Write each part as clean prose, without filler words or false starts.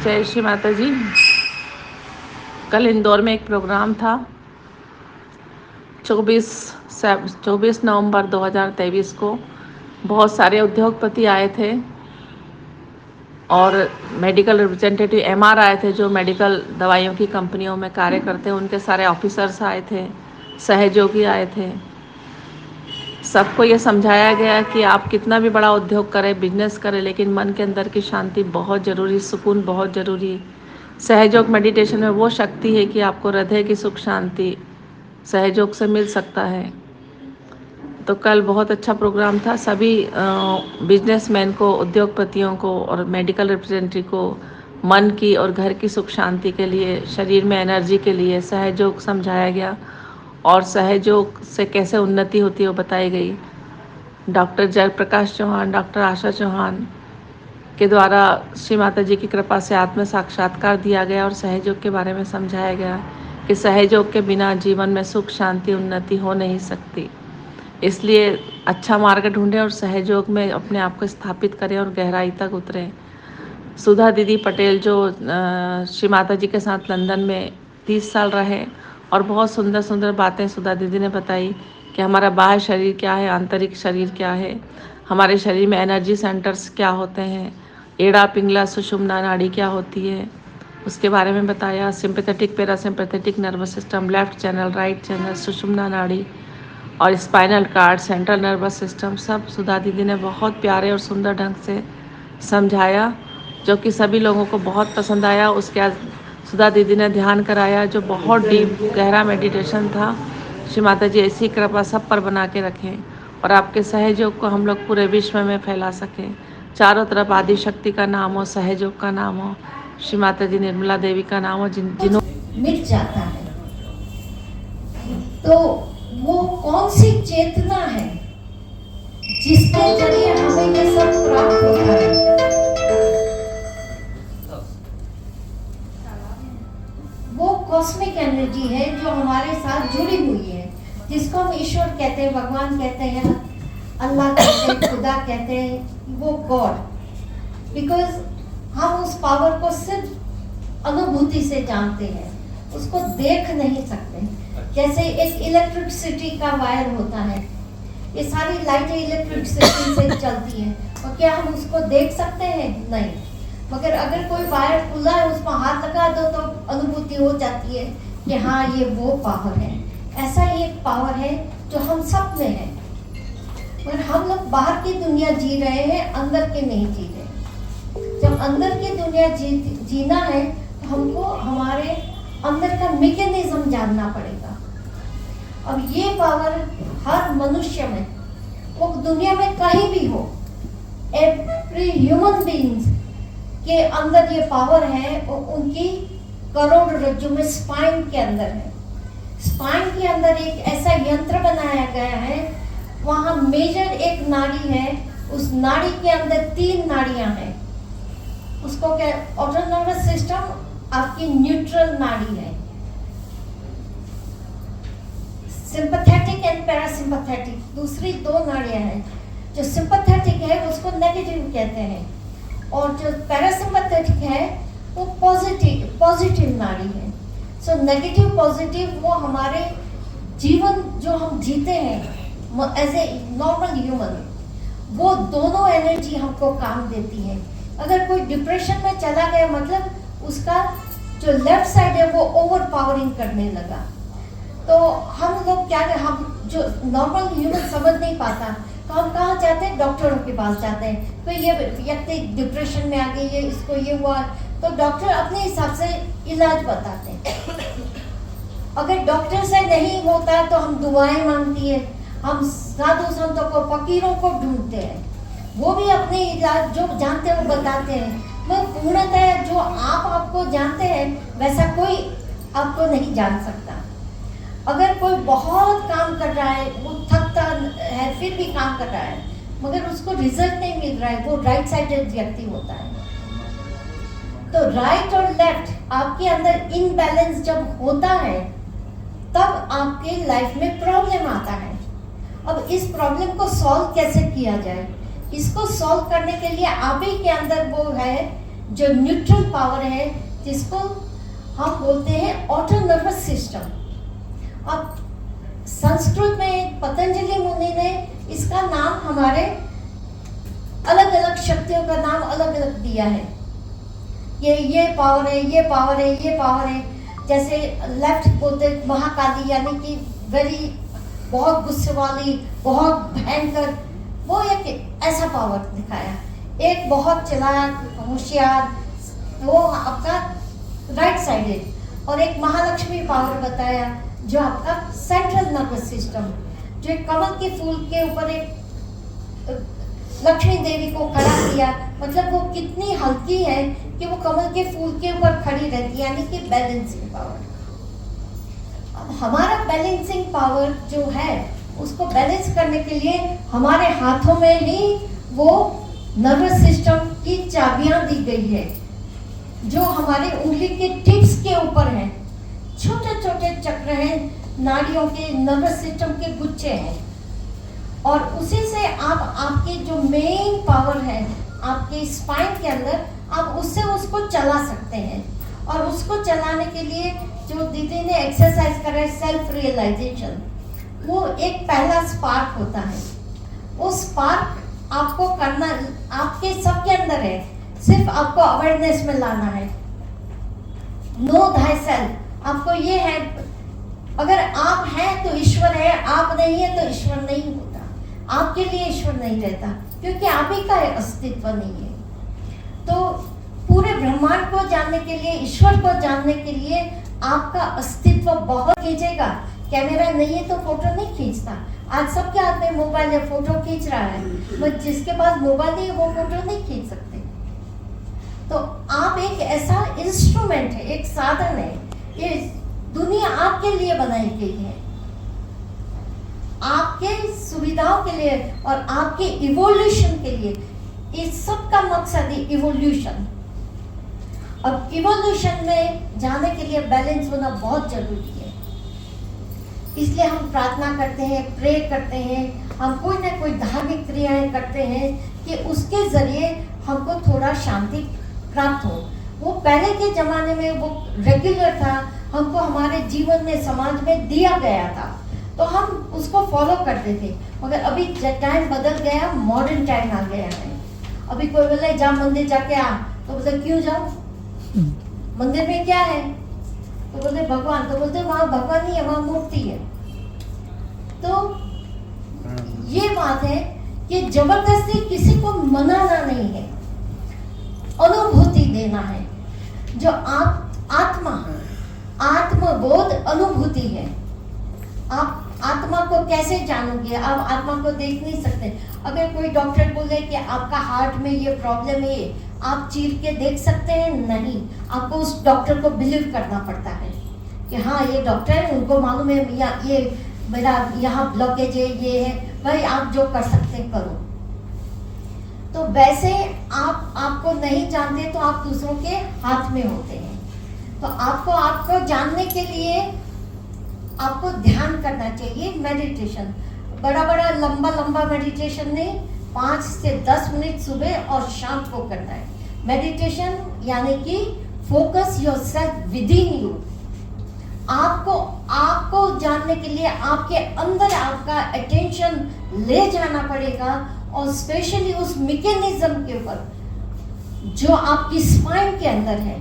जय श्री माता जी। कल इंदौर में एक प्रोग्राम था 24 नवंबर 2023 को। बहुत सारे उद्योगपति आए थे और मेडिकल रिप्रेजेंटेटिव एमआर आए थे, जो मेडिकल दवाइयों की कंपनियों में कार्य करते हैं। उनके सारे ऑफिसर्स आए थे, सहयोगी आए थे। सबको ये समझाया गया कि आप कितना भी बड़ा उद्योग करें, बिजनेस करें, लेकिन मन के अंदर की शांति बहुत ज़रूरी, सुकून बहुत ज़रूरी। सहयोग मेडिटेशन में वो शक्ति है कि आपको हृदय की सुख शांति सहयोग से मिल सकता है। तो कल बहुत अच्छा प्रोग्राम था। सभी बिजनेसमैन को, उद्योगपतियों को और मेडिकल रिप्रेजेंटेटिव को मन की और घर की सुख शांति के लिए, शरीर में एनर्जी के लिए सहयोग समझाया गया और सहयोग से कैसे उन्नति होती है वो बताई गई। डॉक्टर जयप्रकाश चौहान, डॉक्टर आशा चौहान के द्वारा श्री माता जी की कृपा से आत्म साक्षात्कार दिया गया और सहयोग के बारे में समझाया गया कि सहयोग के बिना जीवन में सुख शांति उन्नति हो नहीं सकती। इसलिए अच्छा मार्ग ढूंढें और सहयोग में अपने आप को स्थापित करें और गहराई तक उतरें। सुधा दीदी पटेल, जो श्री माता जी के साथ लंदन में 30 साल रहे और बहुत सुंदर सुंदर बातें सुधा दीदी ने बताई कि हमारा बाह्य शरीर क्या है, आंतरिक शरीर क्या है, हमारे शरीर में एनर्जी सेंटर्स क्या होते हैं, एड़ा पिंगला सुषुम्ना नाड़ी क्या होती है, उसके बारे में बताया। Sympathetic parasympathetic nervous system, left channel, right channel, Sushumna nadi और spinal cord, central nervous system, सब सुधा दीदी ने बहुत प्यारे और सुंदर ढंग से समझाया, जो कि सभी लोगों को बहुत पसंद आया। उसके बाद सुधा दीदी ने ध्यान कराया, जो बहुत डीप गहरा मेडिटेशन था। श्री माता जी ऐसी कृपा सब पर बना के रखें और आपके सहयोग को हम लोग पूरे विश्व में फैला सकें। चारों तरफ आदि शक्ति का नाम हो, सहयोग का नाम हो, श्री माता जी निर्मला देवी का नाम हो, जिन्हों मिट जाता है। तो वो कौन सी चेतना है जिसके जरिए हमें ये सब प्राप्त होता है? वो कॉस्मिक एनर्जी है जो हमारे साथ जुड़ी हुई है, जिसको हम ईश्वर कहते हैं, भगवान कहते हैं, अल्लाह कहते हैं, खुदा कहते हैं, वो गॉड। बिकॉज हम उस पावर को सिर्फ अनुभूति से जानते हैं, उसको देख नहीं सकते। जैसे एक इलेक्ट्रिसिटी का वायर होता है, ये सारी लाइटें इलेक्ट्रिसिटी से चलती हैं, और क्या हम उसको देख सकते हैं? नहीं। मगर अगर कोई वायर खुला है, उसमें हाथ लगा दो तो अनुभूति हो जाती है कि हाँ, ये वो पावर है। ऐसा ही एक पावर है जो हम सब में है, पर हम लोग बाहर की दुनिया जी रहे हैं, अंदर की नहीं जी रहे। जब अंदर की दुनिया जीना है तो हमको हमारे अंदर का मैकेनिज्म जानना पड़ेगा। अब ये पावर हर मनुष्य में, वो दुनिया में कहीं भी हो, एवरी ह्यूमन बीइंग्स के अंदर ये पावर है। वो उनकी करोड़रज्जु में, स्पाइन के अंदर है। स्पाइन के अंदर एक ऐसा यंत्र बनाया गया है, वहाँ मेजर एक नाड़ी है, उस नाड़ी के अंदर 3 नाड़ियां हैं। उसको क्या, ऑटोनॉमस सिस्टम आपकी न्यूट्रल नाड़ी है, सिंपैथेटिक एंड पैरासिम्पैथेटिक दूसरी 2 नाड़ियां हैं। जो सिंपैथेटिक है उसको नेगेटिव कहते हैं, और जो पैरासिम्पैथेटिक है वो पॉजिटिव नाड़ी है। सो नेगेटिव पॉजिटिव वो हमारे जीवन जो हम जीते हैं एज ए नॉर्मल ह्यूमन, वो दोनों एनर्जी हमको काम देती है। अगर कोई डिप्रेशन में चला गया, मतलब उसका जो लेफ्ट साइड है वो ओवर पावरिंग करने लगा, तो हम लोग क्या, हम जो नॉर्मल ह्यूमन समझ नहीं पाता, तो हम कहाँ जाते हैं? डॉक्टरों के पास जाते हैं। तो ये व्यक्ति डिप्रेशन में आ गई है, इसको ये हुआ, तो डॉक्टर अपने हिसाब से इलाज बताते हैं। अगर डॉक्टर से नहीं होता तो हम दुआएं मांगती है, हम साधु संतों को, फकीरों को ढूंढते हैं, वो भी अपने इलाज जो जानते हैं वो बताते हैं। मगर पूर्णतः जो आपको जानते हैं वैसा कोई आपको नहीं जान सकता। अगर कोई बहुत काम कर रहा है, वो थकता है फिर भी काम कर रहा है, मगर उसको रिजल्ट नहीं मिल रहा है, वो राइट साइडेड व्यक्ति होता है। तो राइट और लेफ्ट आपके अंदर इनबैलेंस जब होता है, तब आपके लाइफ में प्रॉब्लम आता है। अब इस प्रॉब्लम को सॉल्व कैसे किया जाए? इसको सॉल्व करने के लिए आप ही के अंदर वो है जो न्यूट्रल पावर है, जिसको हम बोलते हैं ऑटो नर्वस सिस्टम। अब संस्कृत में पतंजलि मुनि ने इसका नाम, हमारे अलग अलग शक्तियों का नाम अलग अलग दिया है। ये पावर है, ये पावर है, ये पावर है। जैसे लेफ्ट बोलते महाकाली, यानी कि वेरी, बहुत गुस्से वाली, बहुत भयंकर, वो एक ऐसा पावर दिखाया। एक बहुत चालाक, होशियार, वो आपका राइट साइडेड। और एक महालक्ष्मी पावर बताया, जो आपका सेंट्रल नर्वस सिस्टम, जो एक कमल के फूल के ऊपर एक लक्ष्मी देवी को खड़ा किया। मतलब वो कितनी हल्की है कि वो कमल के फूल के ऊपर खड़ी रहती है, यानी कि बैलेंसिंग पावर। अब हमारा बैलेंसिंग पावर जो है, उसको बैलेंस करने के लिए हमारे हाथों में ही वो नर्वस सिस्टम की चाबियां दी गई है, जो हमारे उंगली के टिप्स के ऊपर है। छोटे छोटे चक्र हैं, नाड़ियों के, नर्वस सिस्टम के गुच्छे हैं। और उसी से आप आपकी जो मेन पावर है आपके स्पाइन के अंदर, आप उससे उसको चला सकते हैं। और उसको चलाने के लिए जो दीदी ने एक्सरसाइज करा है, सेल्फ रियलाइजेशन, वो एक पहला स्पार्क होता है। वो स्पार्क आपको करना, आपके सबके अंदर है, सिर्फ आपको अवेयरनेस में लाना है। नो थाई सेल्फ, आपको ये है, अगर आप हैं तो ईश्वर है, आप नहीं है तो ईश्वर नहीं होता। आपके लिए ईश्वर नहीं रहता, क्योंकि आप ही का अस्तित्व नहीं है। तो पूरे ब्रह्मांड को जानने के लिए, ईश्वर को जानने के लिए आपका अस्तित्व बहुत खींचेगा। कैमरा नहीं है तो फोटो नहीं खींचता। आज सबके हाथ में मोबाइल है, फोटो खींच रहा है, बट जिसके पास मोबाइल नहीं है वो फोटो नहीं खींच सकते। तो आप एक ऐसा इंस्ट्रूमेंट है, एक साधन है। ये दुनिया आपके लिए बनाई गई है, आपके सुविधाओं के लिए और आपके इवोल्यूशन के लिए। इस सब का मकसद है इवोल्यूशन। अब इवोल्यूशन में जाने के लिए बैलेंस होना बहुत जरूरी है। इसलिए हम प्रार्थना करते हैं, प्रे करते हैं, हम कोई ना कोई धार्मिक क्रियाएं करते हैं कि उसके जरिए हमको थोड़ा शांति प्राप्त हो। वो पहले के जमाने में वो रेगुलर था, हमको हमारे जीवन में, समाज में दिया गया था, तो हम उसको फॉलो करते थे। मगर अभी टाइम बदल गया, मॉडर्न टाइम आ गया है। अभी कोई बोले जा मंदिर जाके आ, तो बोले क्यों जाओ, मंदिर में क्या है? तो बोलते भगवान, तो बोलते वहां भगवान नहीं है, वहां मूर्ति है। तो ये बात है कि जबरदस्ती किसी को मनाना नहीं है, अनुभूति देना है। जो आत्मा, आत्मबोध अनुभूति है। आप आत्मा को कैसे जानोगे? आप आत्मा को देख नहीं सकते। अगर कोई डॉक्टर बोले कि आपका हार्ट में ये प्रॉब्लम है, आप चीर के देख सकते हैं? नहीं, आपको उस डॉक्टर को बिलीव करना पड़ता है कि हाँ ये डॉक्टर है, उनको मालूम है ये मेरा यहाँ ब्लॉकेज है, ये है। भाई आप जो कर सकते करो। तो वैसे आपको नहीं जानते तो आप दूसरों के हाथ में होते हैं। तो आपको जानने के लिए आपको ध्यान करना चाहिए, मेडिटेशन। बड़ा लंबा मेडिटेशन नहीं, 5 से 10 मिनट सुबह और शाम को करना है। मेडिटेशन यानी कि focus yourself with in you. आपको जानने के लिए आपके अंदर आपका अटेंशन ले जाना पड़ेगा, और स्पेशली उस मैकेनिज्म के ऊपर जो आपकी स्पाइन के अंदर है।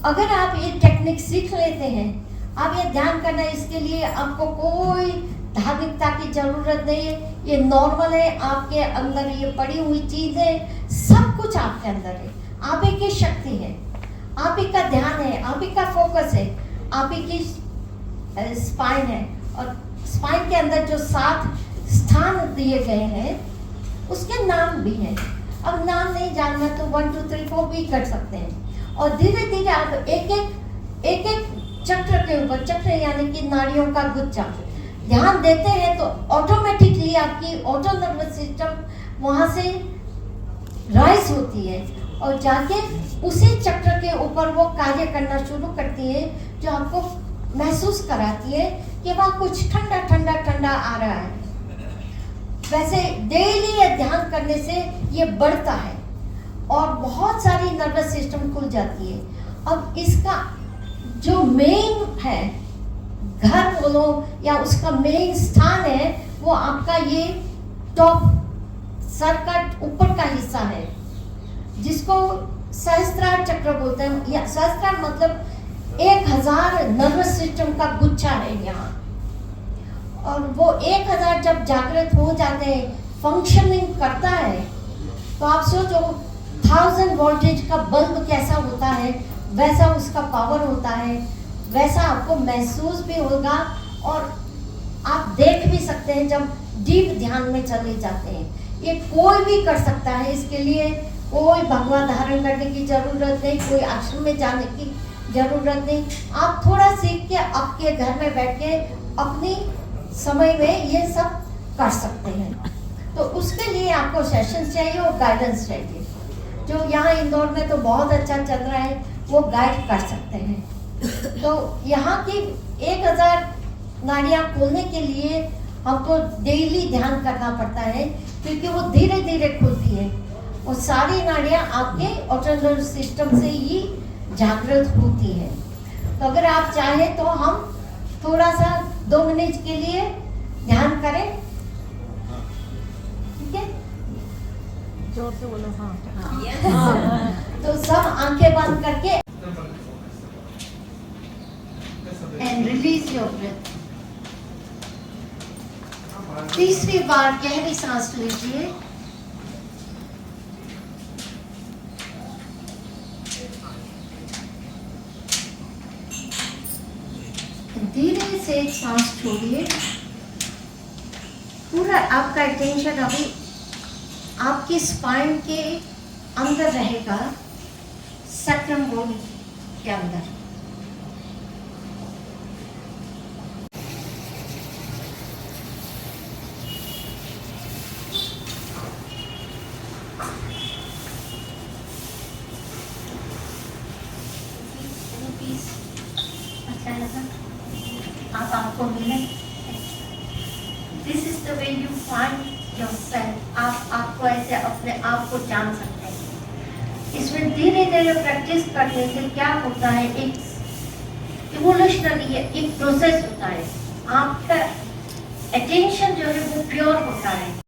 अगर आप ये टेक्निक सीख लेते हैं, आप ये ध्यान करना, इसके लिए आपको कोई धार्मिकता की जरूरत नहीं है। ये नॉर्मल है, आपके अंदर ये पड़ी हुई चीज है, सब कुछ आपके अंदर है। आप ही की शक्ति है, आप ही का ध्यान है, आप ही का फोकस है, आप ही की स्पाइन है। और स्पाइन के अंदर जो 7 स्थान दिए गए हैं उसके नाम भी हैं। अब नाम नहीं जानना तो 1 2 3 4 भी कर सकते हैं। और धीरे धीरे आप एक एक चक्र के ऊपर, चक्र यानी कि नाड़ियों का गुच्छा, ध्यान देते हैं तो ऑटोमेटिकली आपकी ऑटो नर्वस सिस्टम वहां से राइज होती है और जाके उसी चक्र के ऊपर वो कार्य करना शुरू करती है, जो आपको महसूस कराती है कि वहाँ कुछ ठंडा ठंडा ठंडा आ रहा है। वैसे डेली ये ध्यान करने से ये बढ़ता है। और बहुत सारी नर्वस सिस्टम खुल जाती है। अब इसका जो मेन है, घर बोलो या उसका मेन स्थान है, वो आपका ये टॉप सर का ऊपर का हिस्सा है, जिसको सहस्त्रार चक्र बोलते हैं। या सहस्त्रार मतलब 1000 नर्वस सिस्टम का गुच्छा है यहाँ। और वो 1000 जब जागृत हो जाते हैं, फंक्शनिंग करता है, तो आप सोचो 1000 वोल्टेज का बल्ब कैसा होता है, वैसा उसका पावर होता है, वैसा आपको महसूस भी होगा और आप देख भी सकते हैं जब डीप ध्यान में चले जाते हैं। ये कोई भी कर सकता है, इसके लिए कोई भगवा धारण करने की जरूरत नहीं, कोई आश्रम में जाने की जरूरत नहीं। आप थोड़ा सीख के आपके घर में बैठ के अपनी समय में ये सब कर सकते हैं। तो उसके लिए आपको सेशंस चाहिए और गाइडेंस चाहिए, जो यहाँ इंदौर में तो बहुत अच्छा चल रहा है, वो गाइड कर सकते हैं। तो यहाँ की 1000 नाड़ियाँ खोलने के लिए हमको डेली ध्यान करना पड़ता है, क्योंकि वो धीरे धीरे खुलती है और सारी नाड़ियाँ आपके ऑटोनॉमस सिस्टम से ही जागृत होती है। तो अगर आप चाहें तो हम थोड़ा सा 2 मिनट के लिए ध्यान करें, ठीक है? जोर से बोलो। हाँ तो सब आंखें बंद करके एंड रिलीज योर ब्रेथ। तीसरी बार गहरी सांस लीजिए। धीरे से एक सांस छोड़िए। पूरा आपका अटेंशन अभी आपकी स्पाइन के अंदर रहेगा, सैक्रम बोन के अंदर। अच्छा लगा? आप आपको मिले। This is the way you find yourself. आप आपको ऐसे अपने आप को जान सकते हैं। इसमें धीरे धीरे प्रैक्टिस करने से क्या होता है, एक इवोल्यूशनरी एक प्रोसेस होता है। आपका अटेंशन जो है वो प्योर होता है।